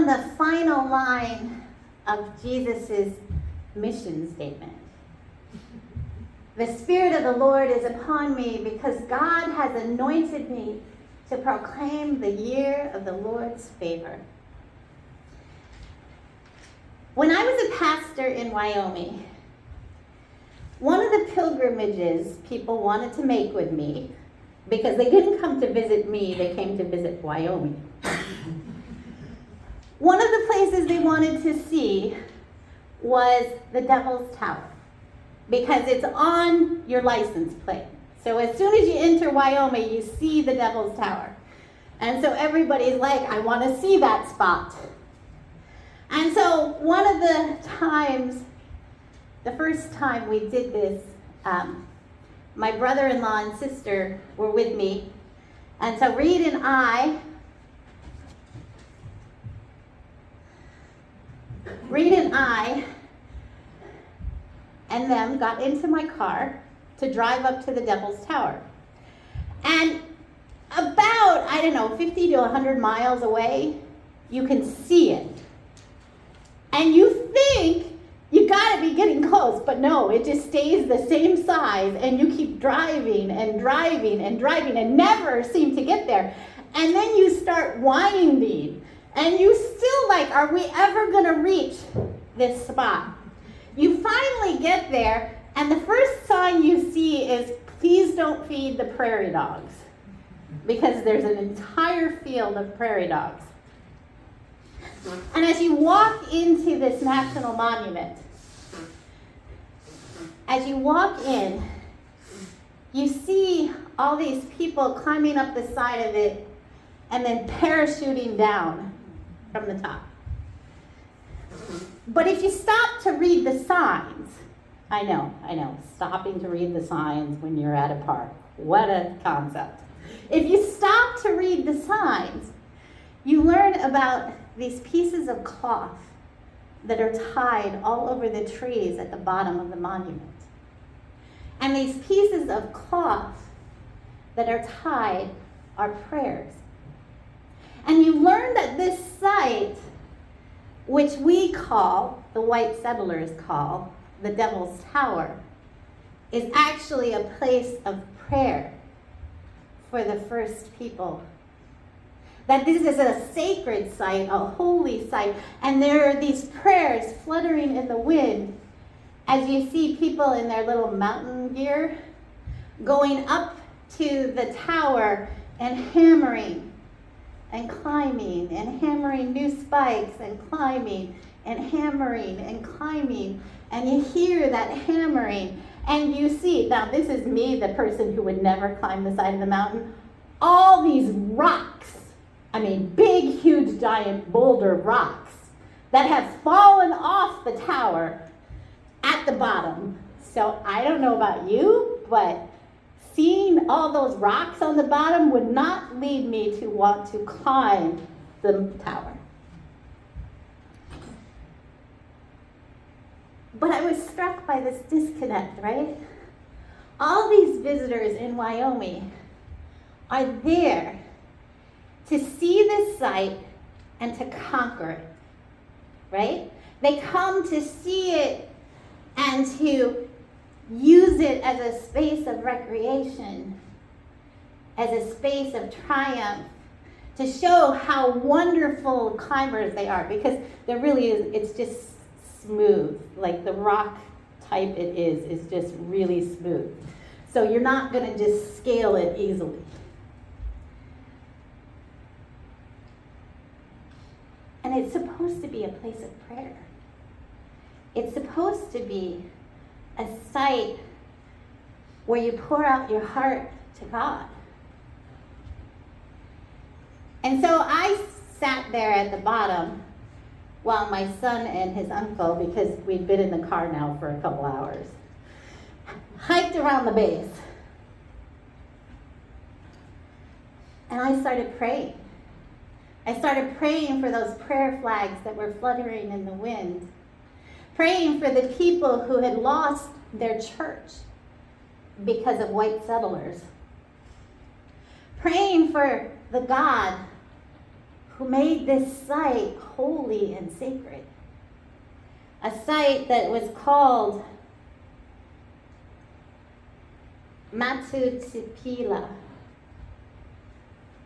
on the final line of Jesus' mission statement. The Spirit of the Lord is upon me because God has anointed me to proclaim the year of the Lord's favor. When I was a pastor in Wyoming, one of the pilgrimages people wanted to make with me, because they didn't come to visit me, they came to visit Wyoming. One of the places they wanted to see was the Devil's Tower, because it's on your license plate. So as soon as you enter Wyoming, you see the Devil's Tower. And so everybody's like, I want to see that spot. And so one of the times, the first time we did this, my brother-in-law and sister were with me. And so Reed and I and them got into my car to drive up to the Devil's Tower. And about, 50 to 100 miles away, you can see it. And you think you gotta be getting close, but no, it just stays the same size, and you keep driving and driving and driving and never seem to get there. And then you start winding, and you still like, are we ever gonna reach this spot? You finally get there, and the first sign you see is, please don't feed the prairie dogs, because there's an entire field of prairie dogs. And as you walk into this national monument, as you walk in, you see all these people climbing up the side of it and then parachuting down from the top. But if you stop to read the signs, I know, stopping to read the signs when you're at a park, what a concept. If you stop to read the signs, you learn about these pieces of cloth that are tied all over the trees at the bottom of the monument. And these pieces of cloth that are tied are prayers. And you learn that this site, which we call, the white settlers call, the Devil's Tower, is actually a place of prayer for the first people. That this is a sacred site, a holy site, and there are these prayers fluttering in the wind as you see people in their little mountain gear going up to the tower and hammering and climbing and hammering new spikes and climbing and hammering and climbing, and you hear that hammering and you see, now this is me, the person who would never climb the side of the mountain, all these rocks, big, huge, giant boulder rocks that have fallen off the tower at the bottom. So I don't know about you, but seeing all those rocks on the bottom would not lead me to want to climb the tower. But I was struck by this disconnect, right? All these visitors in Wyoming are there to see this site and to conquer it, right? They come to see it and to use it as a space of recreation, as a space of triumph, to show how wonderful climbers they are, because there really is, it's just smooth, like the rock type it is just really smooth. So you're not gonna just scale it easily. And it's supposed to be a place of prayer. It's supposed to be a site where you pour out your heart to God. And so I sat there at the bottom while my son and his uncle, because we'd been in the car now for a couple hours, hiked around the base. And I started praying. I started praying for those prayer flags that were fluttering in the wind, praying for the people who had lost their church because of white settlers, praying for the God who made this site holy and sacred. A site that was called MatoTipila,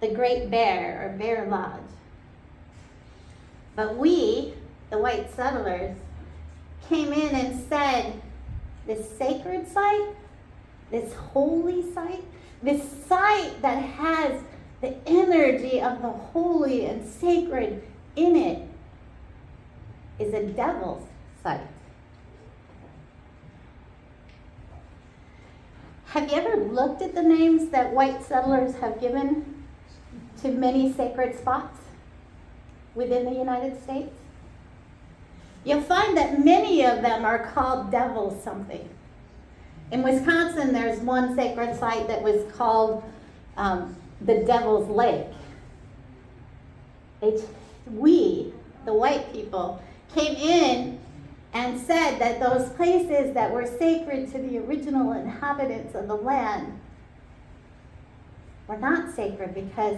the Great Bear, or Bear Lodge. But we, the white settlers, came in and said, this sacred site, this holy site, this site that has the energy of the holy and sacred in it, is a devil's site. Have you ever looked at the names that white settlers have given to many sacred spots within the United States? You'll find that many of them are called devil something. In Wisconsin, there's one sacred site that was called the Devil's Lake. We, the white people, came in and said that those places that were sacred to the original inhabitants of the land were not sacred because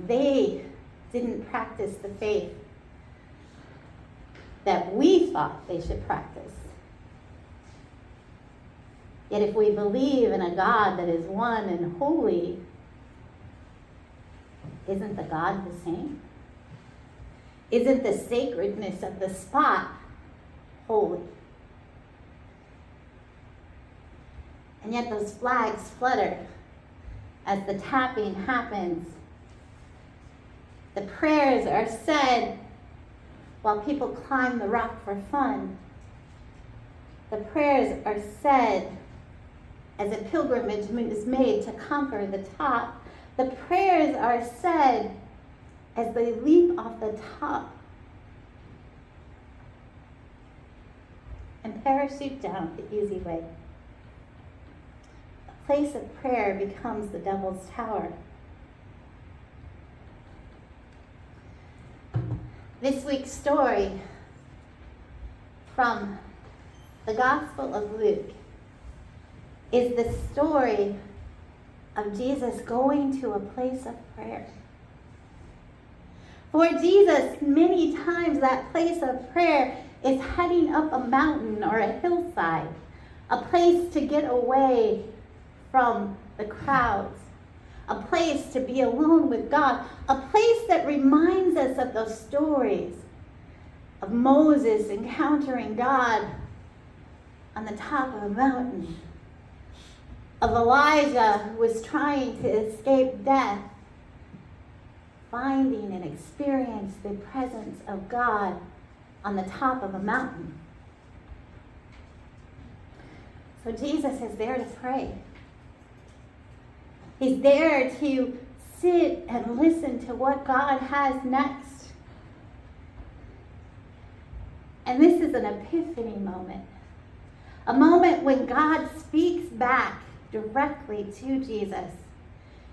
they didn't practice the faith that we thought they should practice. Yet if we believe in a God that is one and holy, isn't the God the same? Isn't the sacredness of the spot holy? And yet those flags flutter as the tapping happens. The prayers are said while people climb the rock for fun. The prayers are said as a pilgrimage is made to conquer the top. The prayers are said as they leap off the top and parachute down the easy way. A place of prayer becomes the devil's tower. This week's story from the Gospel of Luke is the story of Jesus going to a place of prayer. For Jesus, many times that place of prayer is heading up a mountain or a hillside, a place to get away from the crowds, a place to be alone with God, a place that reminds us of those stories of Moses encountering God on the top of a mountain, of Elijah who was trying to escape death, finding and experiencing the presence of God on the top of a mountain. So Jesus is there to pray. He's there to sit and listen to what God has next. And this is an epiphany moment. A moment when God speaks back directly to Jesus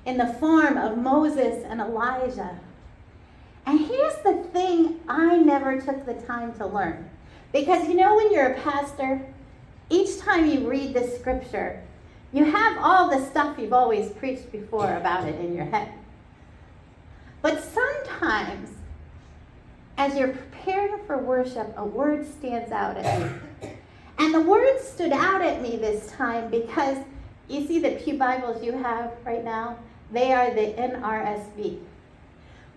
in the form of Moses and Elijah. And here's the thing I never took the time to learn. Because you know when you're a pastor, each time you read the scripture, you have all the stuff you've always preached before about it in your head. But sometimes, as you're preparing for worship, a word stands out at you. And the word stood out at me this time because you see the pew Bibles you have right now? They are the NRSV.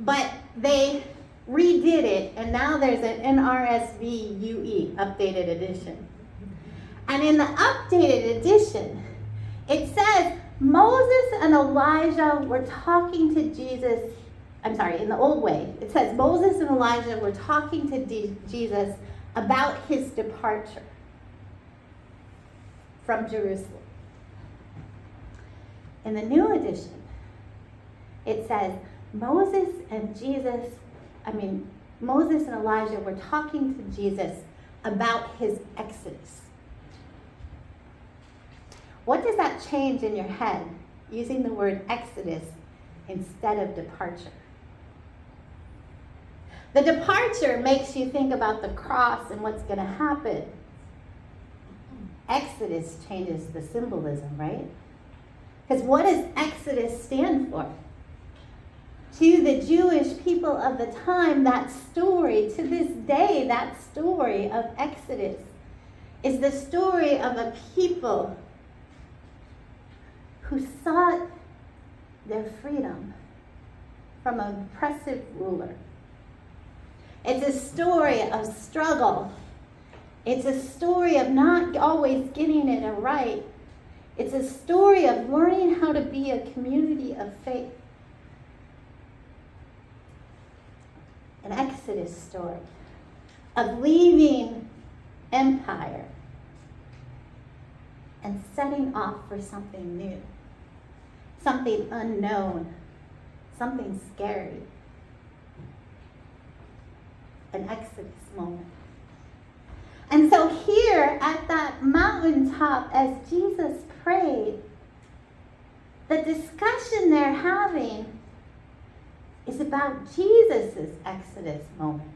But they redid it, and now there's an NRSVUE, updated edition. And in the updated edition, it says Moses and Elijah were talking to Jesus. I'm sorry, in the old way, it says Moses and Elijah were talking to Jesus about his departure from Jerusalem. In the new edition, it says Moses and Elijah were talking to Jesus about his exodus. What does that change in your head using the word exodus instead of departure? The departure makes you think about the cross and what's going to happen. Exodus changes the symbolism, right? Because what does Exodus stand for? to the Jewish people of the time, that story, to this day, that story of Exodus is the story of a people who sought their freedom from an oppressive ruler. It's a story of struggle. It's a story of not always getting it right. It's a story of learning how to be a community of faith. An Exodus story of leaving empire and setting off for something new, something unknown, something scary. An Exodus moment. And so here at that mountaintop, as Jesus prayed, the discussion they're having is about Jesus' Exodus moment.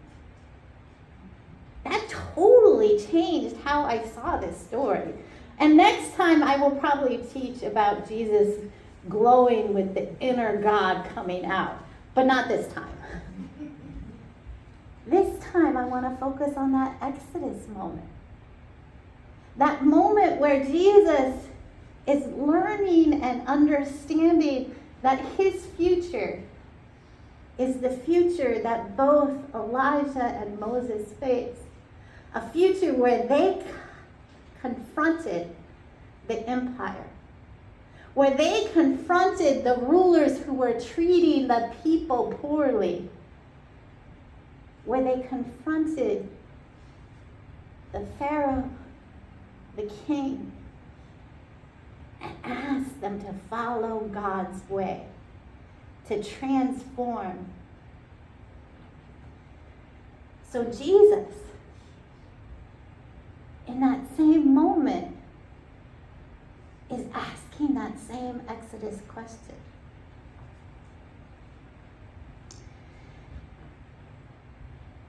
That totally changed how I saw this story. And next time I will probably teach about Jesus glowing with the inner God coming out, but not this time. This time I want to focus on that Exodus moment. That moment where Jesus is learning and understanding that his future is the future that both Elijah and Moses faced. A future where they confronted the empire, where they confronted the rulers who were treating the people poorly, where they confronted the Pharaoh, the king, and asked them to follow God's way, to transform. So Jesus, in that same moment, is asking that same Exodus question.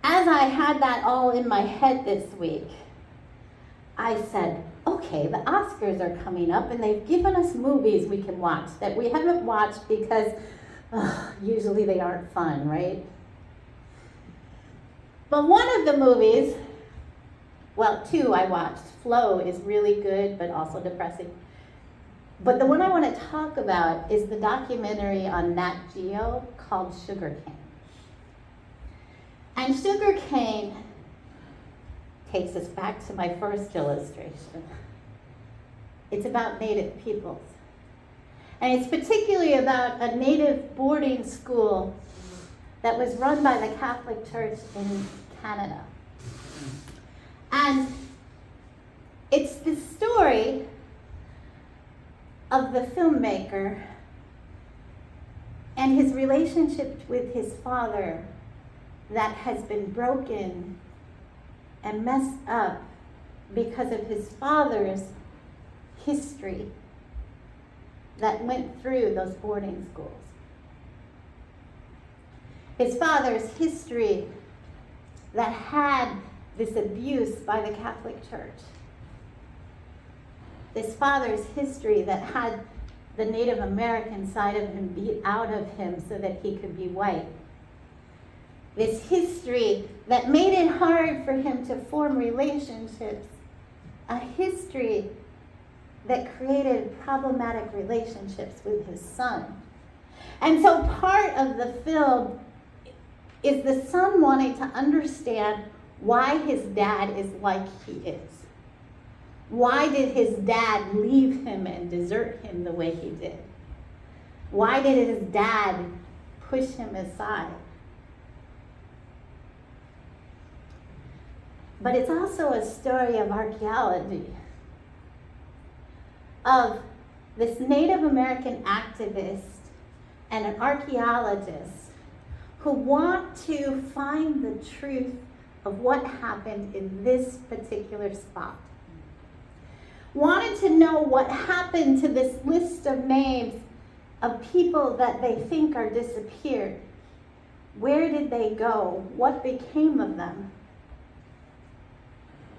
As I had that all in my head this week, I said, okay, the Oscars are coming up and they've given us movies we can watch that we haven't watched because usually they aren't fun, right? But one of the movies, well, two I watched. Flow is really good, but also depressing. But the one I want to talk about is the documentary on Nat Geo called Sugarcane. And Sugarcane takes us back to my first illustration. It's about Native peoples. And it's particularly about a Native boarding school that was run by the Catholic Church in Canada. And it's the story of the filmmaker and his relationship with his father that has been broken and messed up because of his father's history that went through those boarding schools. His father's history that had this abuse by the Catholic Church. This father's history that had the Native American side of him beat out of him so that he could be white. This history that made it hard for him to form relationships. A history that created problematic relationships with his son. And so part of the film is the son wanting to understand why his dad is like he is. Why did his dad leave him and desert him the way he did? Why did his dad push him aside? But it's also a story of archaeology, of this Native American activist and an archaeologist who want to find the truth of what happened in this particular spot. Wanted to know what happened to this list of names of people that they think are disappeared. Where did they go? What became of them?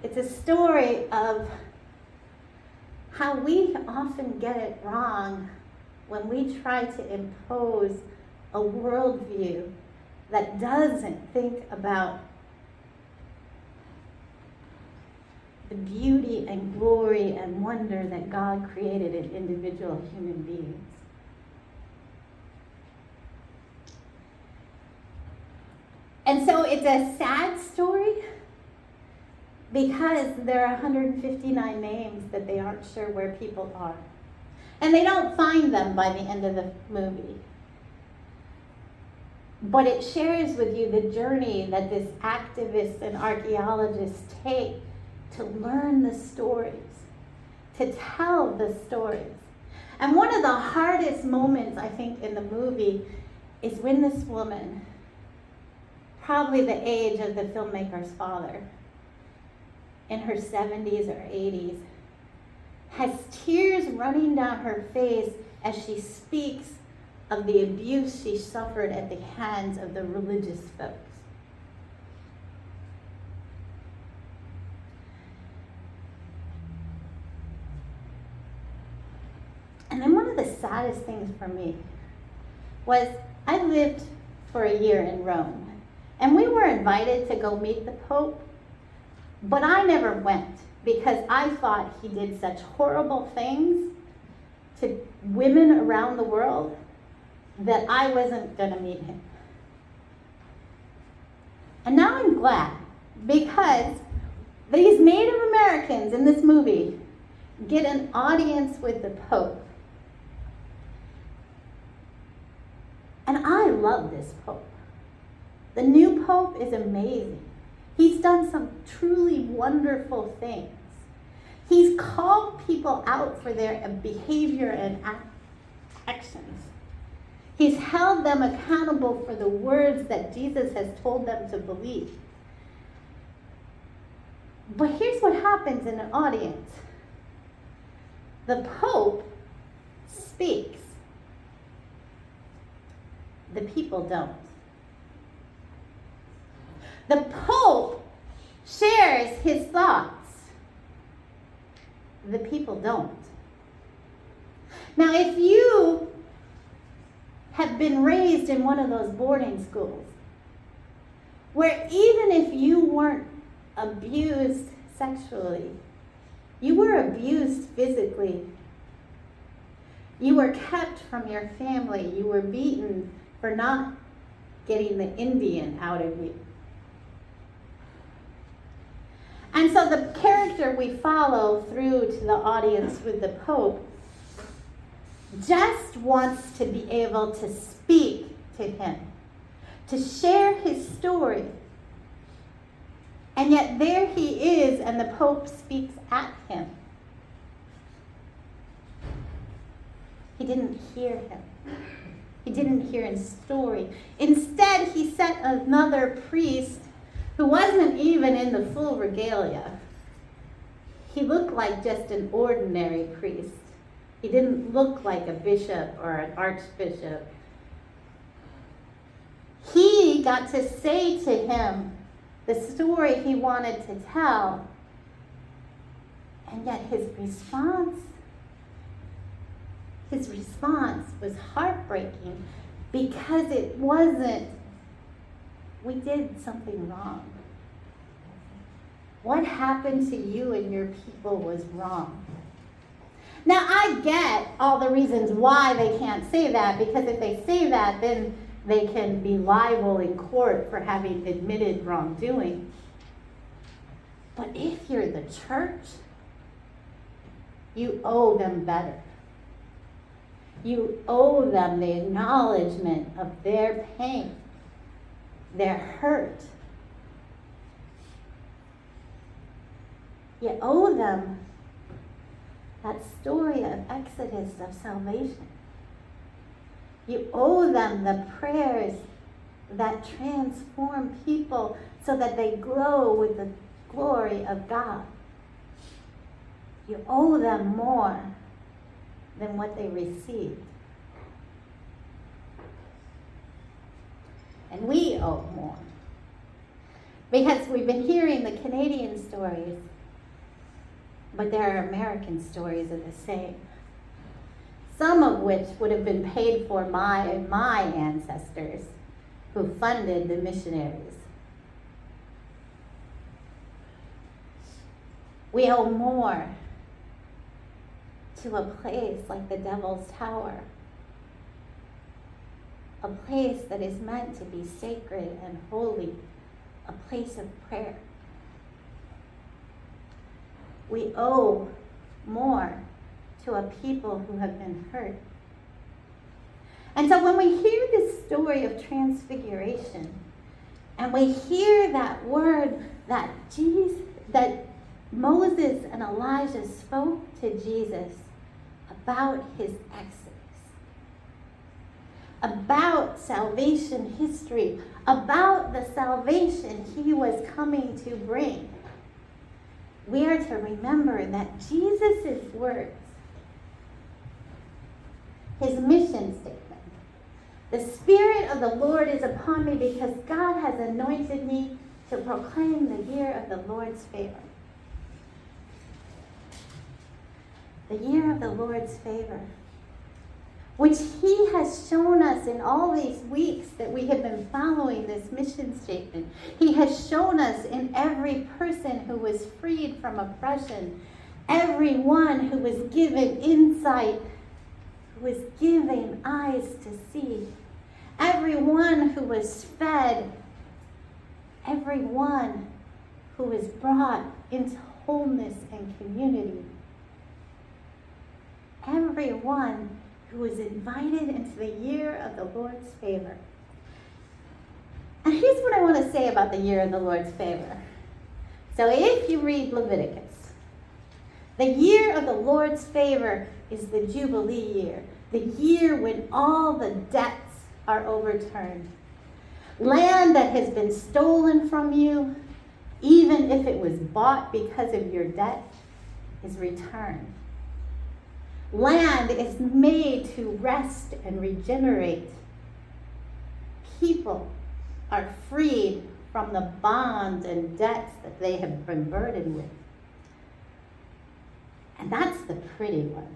It's a story of how we often get it wrong when we try to impose a worldview that doesn't think about the beauty and glory and wonder that God created in individual human beings. And so it's a sad story because there are 159 names that they aren't sure where people are. And they don't find them by the end of the movie. But it shares with you the journey that this activists and archaeologists take to learn the stories, to tell the stories. And one of the hardest moments, I think, in the movie is when this woman, probably the age of the filmmaker's father, in her 70s or 80s, has tears running down her face as she speaks of the abuse she suffered at the hands of the religious folks. And then one of the saddest things for me was I lived for a year in Rome, and we were invited to go meet the Pope, but I never went because I thought he did such horrible things to women around the world that I wasn't going to meet him. And now I'm glad, because these Native Americans in this movie get an audience with the Pope. And I love this Pope. The new Pope is amazing. He's done some truly wonderful things. He's called people out for their behavior and actions. He's held them accountable for the words that Jesus has told them to believe. But here's what happens in an audience. The Pope speaks. The people don't. The Pope shares his thoughts. The people don't. Now, if you have been raised in one of those boarding schools where even if you weren't abused sexually, you were abused physically, you were kept from your family, you were beaten for not getting the Indian out of you. And so the character we follow through to the audience with the Pope just wants to be able to speak to him, to share his story. And yet there he is, and the Pope speaks at him. He didn't hear him. He didn't hear his story. Instead, he sent another priest who wasn't even in the full regalia. He looked like just an ordinary priest. He didn't look like a bishop or an archbishop. He got to say to him the story he wanted to tell, and yet his response was heartbreaking because it wasn't, we did something wrong. What happened to you and your people was wrong. Now, I get all the reasons why they can't say that, because if they say that, then they can be liable in court for having admitted wrongdoing. But if you're the church, you owe them better. You owe them the acknowledgement of their pain, their hurt. You owe them that story of Exodus, of salvation. You owe them the prayers that transform people so that they glow with the glory of God. You owe them more than what they received. And we owe more. Because we've been hearing the Canadian stories, but there are American stories of the same. some of which would have been paid for by my ancestors who funded the missionaries. We owe more to a place like the Devil's Tower, a place that is meant to be sacred and holy, a place of prayer. We owe more to a people who have been hurt. And so when we hear this story of transfiguration, and we hear that word that Moses and Elijah spoke to Jesus about his exodus, about salvation history, about the salvation he was coming to bring, we are to remember that Jesus' words, his mission statement, the Spirit of the Lord is upon me because God has anointed me to proclaim the year of the Lord's favor. The year of the Lord's favor, which he has shown us in all these weeks that we have been following this mission statement. He has shown us in every person who was freed from oppression, everyone who was given insight, who was given eyes to see, everyone who was fed, everyone who was brought into wholeness and community, everyone who was invited into the year of the Lord's favor. And here's what I want to say about the year of the Lord's favor. So if you read Leviticus, the year of the Lord's favor is the Jubilee year, the year when all the debts are overturned. Land that has been stolen from you, even if it was bought because of your debt, is returned. Land is made to rest and regenerate. People are freed from the bonds and debts that they have been burdened with. And that's the pretty one.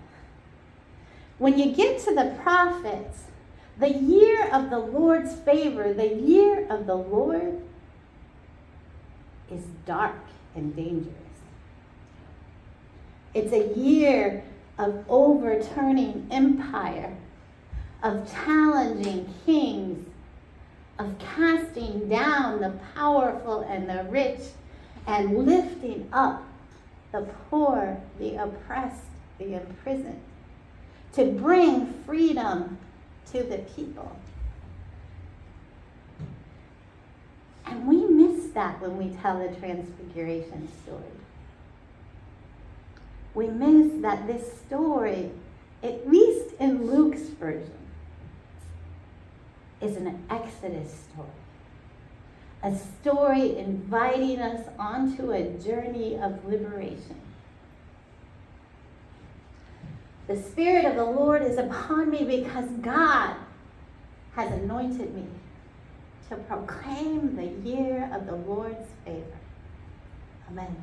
When you get to the prophets, the year of the Lord's favor, the year of the Lord, is dark and dangerous. It's a year of overturning empire, of challenging kings, of casting down the powerful and the rich, and lifting up the poor, the oppressed, the imprisoned, to bring freedom to the people. And we miss that when we tell the Transfiguration story. We miss that this story, at least in Luke's version, is an Exodus story. A story inviting us onto a journey of liberation. The Spirit of the Lord is upon me because God has anointed me to proclaim the year of the Lord's favor. Amen.